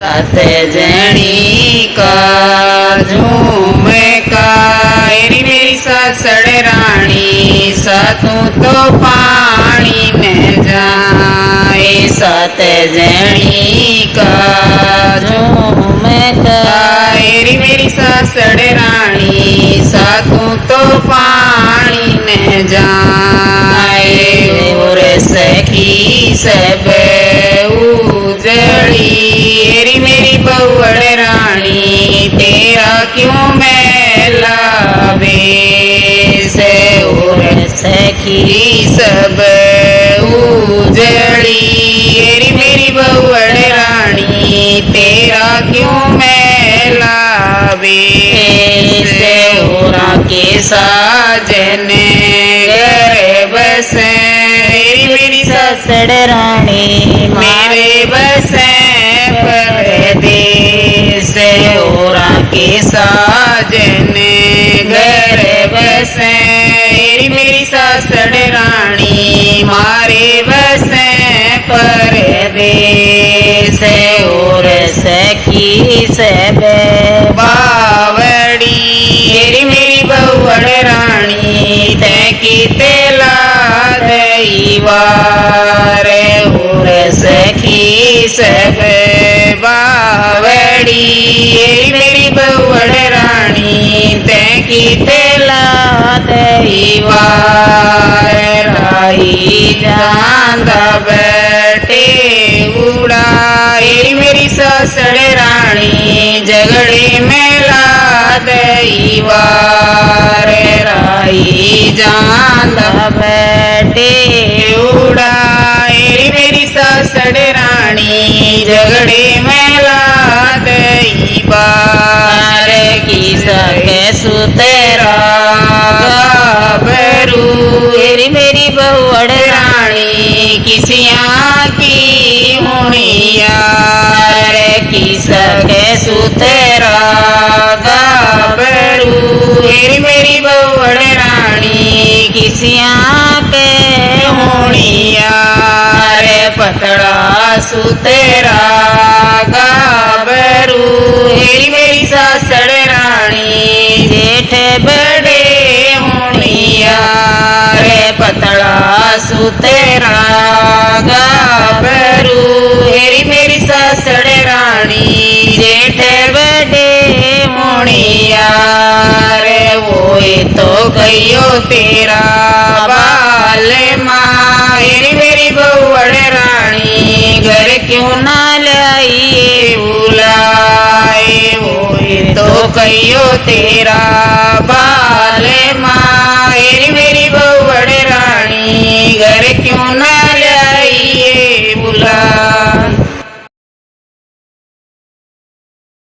साते जणी का झूम का एरी मेरी सासड़ रानी सातू तो पानी में जाए। सात जणी का झूम का एरी मेरी सासड़ रानी सातू तो पानी में जाए। और सखी सब उजड़ी एरी मेरी बहुवड़ रानी तेरा क्यों मैला वेश। और सखी सब उजड़ी एरी मेरी बहुवड़ रानी तेरा क्यों मैला वेश। और के साजन घर बस एरी मेरी सासड़ रानी मेरे बस परदेस। और के साजन घर बस एरी मेरी सासड़ रानी मारे बस परदेस। और सखी सब बावड़ी एरी मेरी बहुवड़ रानी तैकी तेला दैवार। और सखी सब बावड़ी एरी मेरी बहुवड़ रानी तैकी तेला दैवार। राही जांदा बैठे उड़ा एरी मेरी सासड़ रानी झगड़े में ला दैवार। राही जांदा बैठे उड़ा एरी मेरी सासड़ रानी झगड़े में ला दैवार। की सके सुतेरा गाभरू एरी मेरी बहुवड़ रानी किसिया की हुनिया। की सके सुतेरा गाभरू एरी मेरी बहुवड़ रानी किसिया के हुनिया। पतड़ा सुतेरा गाभरू एरी मेरी सासड़ रानी जेठ बड़े हुनिया। पतड़ा सुतेरा गाभरू एरी मेरी सासड़ रानी जेठ बड़े मुनिया। वो तो कहियो तेरा बाल माँ एरी मेरी बहुवड़ रानी घर क्यों ना लाई बुलाए। वो तो कहियो तेरा